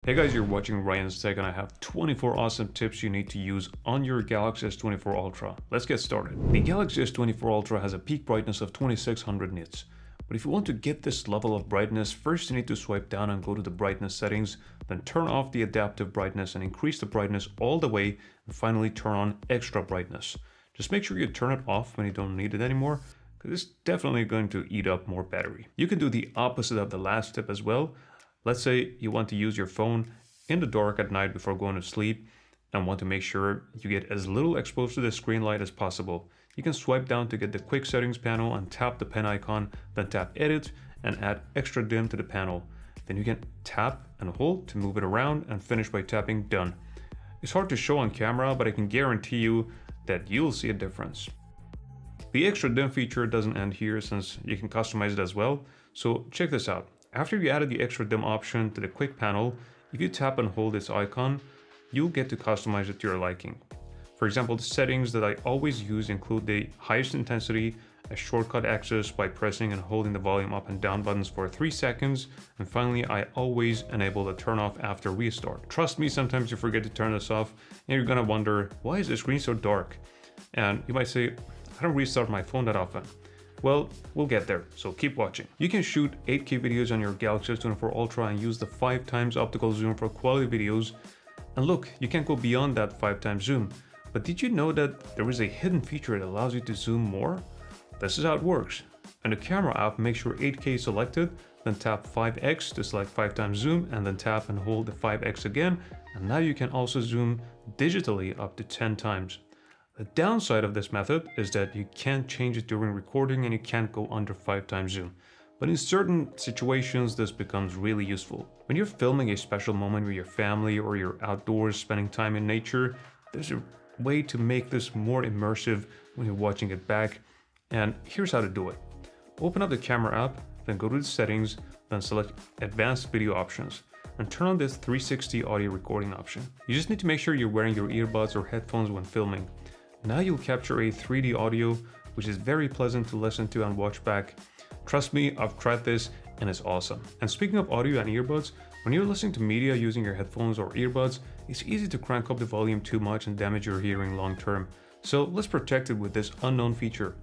Hey guys, you're watching Ryan's Tech and I have 24 awesome tips you need to use on your Galaxy S24 Ultra. Let's get started. The Galaxy S24 Ultra has a peak brightness of 2600 nits. But if you want to get this level of brightness, first you need to swipe down and go to the brightness settings, then turn off the adaptive brightness and increase the brightness all the way, and finally turn on extra brightness. Just make sure you turn it off when you don't need it anymore, because it's definitely going to eat up more battery. You can do the opposite of the last tip as well. Let's say you want to use your phone in the dark at night before going to sleep and want to make sure you get as little exposed to the screen light as possible. You can swipe down to get the quick settings panel and tap the pen icon, then tap edit and add extra dim to the panel. Then you can tap and hold to move it around and finish by tapping done. It's hard to show on camera, but I can guarantee you that you'll see a difference. The extra dim feature doesn't end here since you can customize it as well. So check this out. After you added the extra dim option to the quick panel, if you tap and hold this icon, you'll get to customize it to your liking. For example, the settings that I always use include the highest intensity, a shortcut access by pressing and holding the volume up and down buttons for 3 seconds, and finally I always enable the turn off after restart. Trust me, sometimes you forget to turn this off and you're gonna wonder, why is the screen so dark? And you might say, I don't restart my phone that often. Well, we'll get there, so keep watching. You can shoot 8K videos on your Galaxy S24 Ultra and use the 5x optical zoom for quality videos. And look, you can't go beyond that 5x zoom. But did you know that there is a hidden feature that allows you to zoom more? This is how it works. In the camera app, make sure 8K is selected, then tap 5x to select 5x zoom, and then tap and hold the 5x again. And now you can also zoom digitally up to 10 times. The downside of this method is that you can't change it during recording and you can't go under 5x zoom. But in certain situations, this becomes really useful. When you're filming a special moment with your family or you're outdoors spending time in nature, there's a way to make this more immersive when you're watching it back. And here's how to do it. Open up the camera app, then go to the settings, then select advanced video options and turn on this 360 audio recording option. You just need to make sure you're wearing your earbuds or headphones when filming. Now you'll capture a 3D audio, which is very pleasant to listen to and watch back. Trust me, I've tried this and it's awesome. And speaking of audio and earbuds, when you're listening to media using your headphones or earbuds, it's easy to crank up the volume too much and damage your hearing long term. So let's protect it with this unknown feature.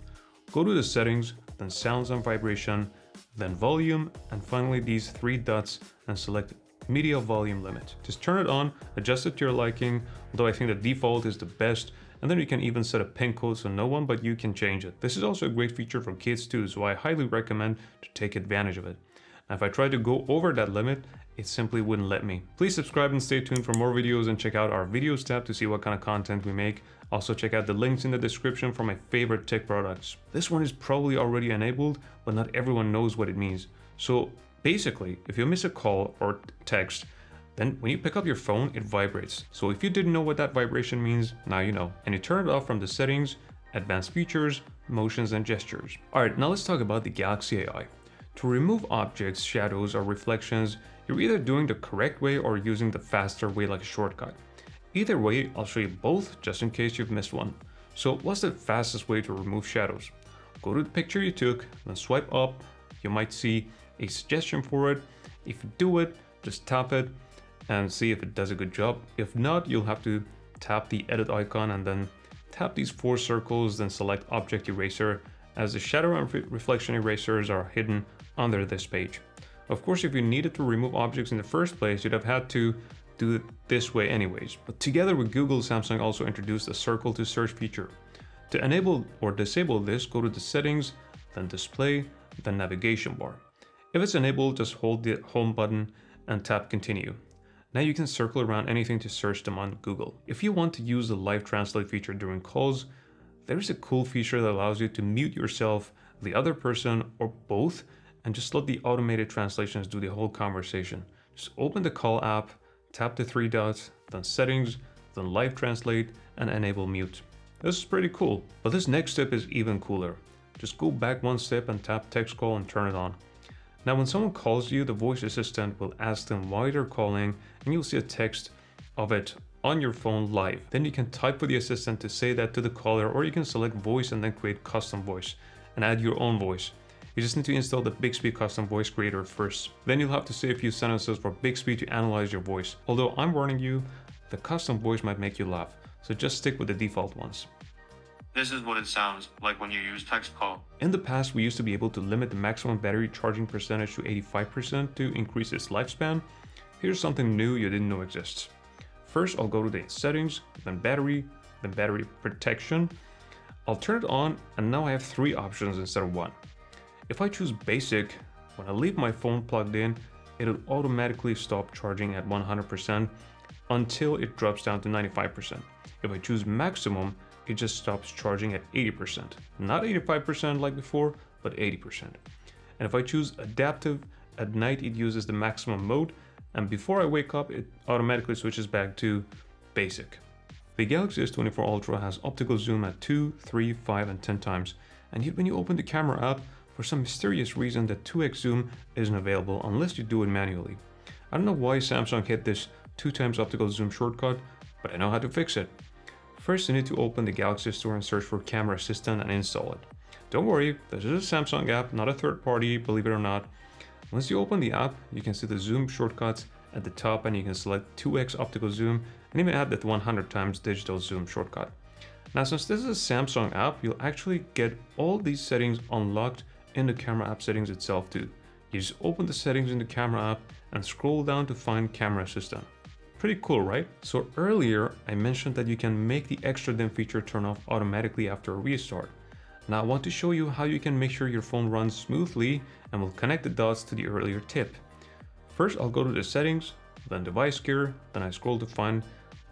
Go to the settings, then sounds and vibration, then volume, and finally these 3 dots and select media volume limit. Just turn it on, adjust it to your liking, although I think the default is the best. And then you can even set a pin code so no one but you can change it. This is also a great feature for kids too, so I highly recommend to take advantage of it. Now if I try to go over that limit, it simply wouldn't let me. Please subscribe and stay tuned for more videos and check out our videos tab to see what kind of content we make. Also check out the links in the description for my favorite tech products. This one is probably already enabled, but not everyone knows what it means. So basically, if you miss a call or text, then when you pick up your phone, it vibrates. So if you didn't know what that vibration means, now you know. And you turn it off from the settings, advanced features, motions and gestures. Alright, now let's talk about the Galaxy AI. To remove objects, shadows or reflections, you're either doing the correct way or using the faster way like a shortcut. Either way, I'll show you both just in case you've missed one. So what's the fastest way to remove shadows? Go to the picture you took, then swipe up. You might see a suggestion for it. If you do it, just tap it and see if it does a good job. If not, you'll have to tap the edit icon and then tap these 4 circles, then select object eraser, as the shadow and reflection erasers are hidden under this page. Of course, if you needed to remove objects in the first place, you'd have had to do it this way anyways. But together with Google, Samsung also introduced a circle to search feature. To enable or disable this, go to the settings, then display, then navigation bar. If it's enabled, just hold the home button and tap continue. Now you can circle around anything to search them on Google. If you want to use the live translate feature during calls, there's a cool feature that allows you to mute yourself, the other person, or both, and just let the automated translations do the whole conversation. Just open the call app, tap the 3 dots, then settings, then live translate, and enable mute. This is pretty cool, but this next step is even cooler. Just go back 1 step and tap text call and turn it on. Now when someone calls you, the voice assistant will ask them why they're calling and you'll see a text of it on your phone live. Then you can type with the assistant to say that to the caller, or you can select voice and then create custom voice and add your own voice. You just need to install the Bixby custom voice creator first. Then you'll have to say a few sentences for Bixby to analyze your voice. Although I'm warning you, the custom voice might make you laugh, so just stick with the default ones. This is what it sounds like when you use text call. In the past, we used to be able to limit the maximum battery charging percentage to 85% to increase its lifespan. Here's something new you didn't know exists. First, I'll go to the settings, then battery protection. I'll turn it on, and now I have 3 options instead of 1. If I choose basic, when I leave my phone plugged in, it'll automatically stop charging at 100% until it drops down to 95%. If I choose maximum, it just stops charging at 80%. Not 85% like before, but 80%. And if I choose adaptive, at night it uses the maximum mode, and before I wake up, it automatically switches back to basic. The Galaxy S24 Ultra has optical zoom at 2, 3, 5, and 10 times, and yet when you open the camera app, for some mysterious reason, the 2x zoom isn't available unless you do it manually. I don't know why Samsung hid this 2x optical zoom shortcut, but I know how to fix it. First, you need to open the Galaxy Store and search for Camera Assistant and install it. Don't worry, this is a Samsung app, not a third party, believe it or not. Once you open the app, you can see the zoom shortcuts at the top, and you can select 2x optical zoom and even add that 100 times digital zoom shortcut. Now, since this is a Samsung app, you'll actually get all these settings unlocked in the camera app settings itself too. You just open the settings in the camera app and scroll down to find Camera Assistant. Pretty cool, right? So earlier I mentioned that you can make the extra dim feature turn off automatically after a restart. Now I want to show you how you can make sure your phone runs smoothly, and we'll connect the dots to the earlier tip. First, I'll go to the settings, then device gear, then I scroll to find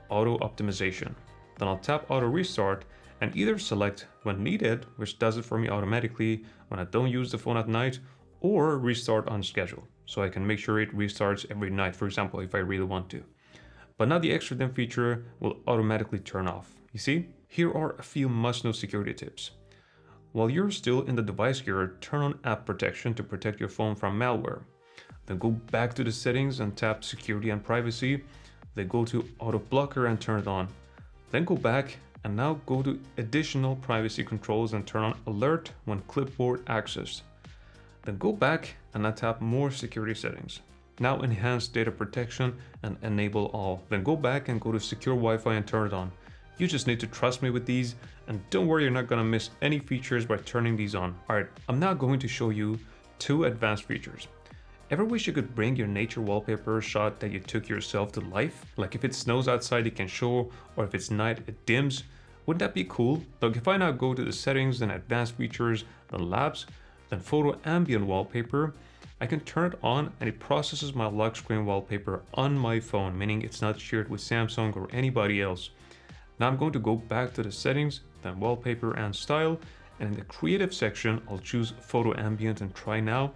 auto optimization. Then I'll tap auto restart and either select when needed, which does it for me automatically when I don't use the phone at night, or restart on schedule, so I can make sure it restarts every night, for example, if I really want to. But now the extra dim feature will automatically turn off. You see? Here are a few must-know security tips. While you're still in the device gear, turn on app protection to protect your phone from malware. Then go back to the settings and tap security and privacy. Then go to auto blocker and turn it on. Then go back and now go to additional privacy controls and turn on alert when clipboard accessed. Then go back and now tap more security settings. Now enhance data protection and enable all. Then go back and go to secure Wi-Fi and turn it on. You just need to trust me with these, and don't worry, you're not gonna miss any features by turning these on. Alright, I'm now going to show you 2 advanced features. Ever wish you could bring your nature wallpaper shot that you took yourself to life? Like if it snows outside it can show, or if it's night it dims? Wouldn't that be cool? Look, if I now go to the settings, then advanced features, then labs, then photo ambient wallpaper, I can turn it on and it processes my lock screen wallpaper on my phone, meaning it's not shared with Samsung or anybody else. Now I'm going to go back to the settings, then wallpaper and style, and in the creative section, I'll choose photo ambient and try now,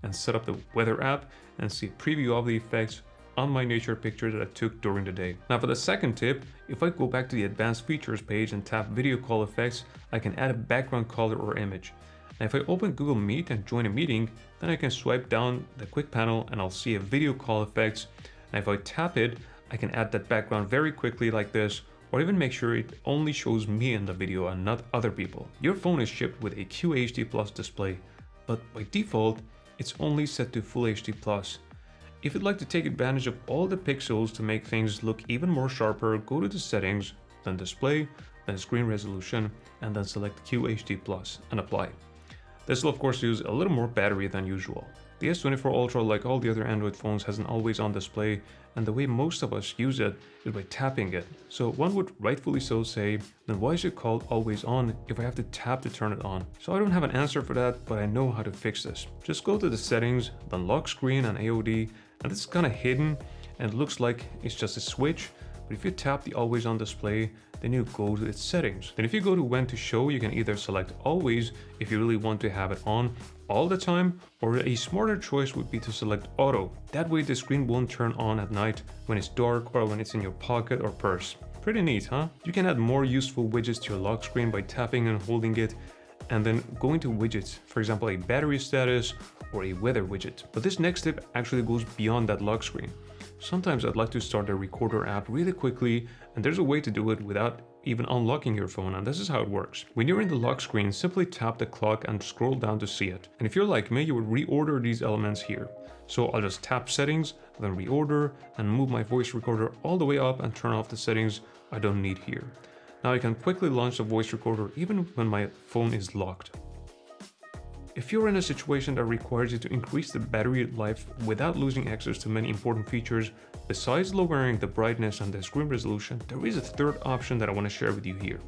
and set up the weather app and see a preview of the effects on my nature picture that I took during the day. Now for the second tip, if I go back to the advanced features page and tap video call effects, I can add a background color or image. And if I open Google Meet and join a meeting, then I can swipe down the quick panel and I'll see a video call effects. And if I tap it, I can add that background very quickly like this, or even make sure it only shows me in the video and not other people. Your phone is shipped with a QHD Plus display, but by default, it's only set to Full HD Plus. If you'd like to take advantage of all the pixels to make things look even more sharper, go to the settings, then display, then screen resolution, and then select QHD Plus and apply. This will of course use a little more battery than usual. The S24 Ultra, like all the other Android phones, has an always on display, and the way most of us use it is by tapping it. So one would rightfully so say, then why is it called always on if I have to tap to turn it on? So I don't have an answer for that, but I know how to fix this. Just go to the settings, then lock screen and AOD, and it's kind of hidden and it looks like it's just a switch. But if you tap the always on display, then you go to its settings. Then if you go to when to show, you can either select always if you really want to have it on all the time, or a smarter choice would be to select auto. That way the screen won't turn on at night when it's dark or when it's in your pocket or purse. Pretty neat, huh? You can add more useful widgets to your lock screen by tapping and holding it, and then going to widgets, for example a battery status or a weather widget. But this next tip actually goes beyond that lock screen. Sometimes I'd like to start the recorder app really quickly, and there's a way to do it without even unlocking your phone, and this is how it works. When you're in the lock screen, simply tap the clock and scroll down to see it. And if you're like me, you would reorder these elements here. So I'll just tap settings, then reorder, and move my voice recorder all the way up and turn off the settings I don't need here. Now I can quickly launch the voice recorder even when my phone is locked. If you're in a situation that requires you to increase the battery life without losing access to many important features, besides lowering the brightness and the screen resolution, there is a third option that I want to share with you here.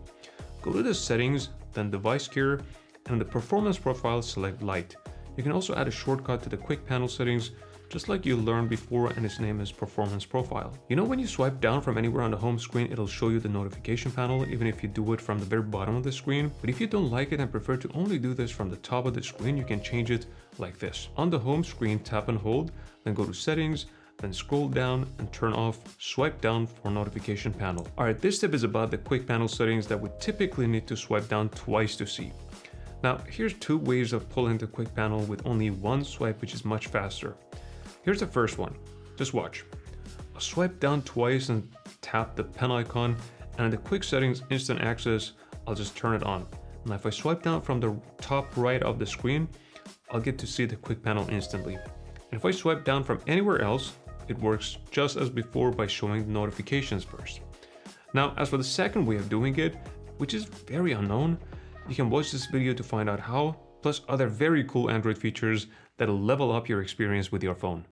Go to the settings, then device care, and in the performance profile select light. You can also add a shortcut to the quick panel settings, just like you learned before, and its name is performance profile. You know, when you swipe down from anywhere on the home screen, it'll show you the notification panel even if you do it from the very bottom of the screen. But if you don't like it and prefer to only do this from the top of the screen, you can change it like this. On the home screen, tap and hold, then go to settings, then scroll down and turn off swipe down for notification panel. Alright, this tip is about the quick panel settings that we typically need to swipe down twice to see. Now, here's two ways of pulling the quick panel with only one swipe, which is much faster. Here's the first one. Just watch. I'll swipe down twice and tap the pen icon, and in the quick settings instant access, I'll just turn it on. And if I swipe down from the top right of the screen, I'll get to see the quick panel instantly. And if I swipe down from anywhere else, it works just as before by showing the notifications first. Now, as for the second way of doing it, which is very unknown, you can watch this video to find out how, plus other very cool Android features that'll level up your experience with your phone.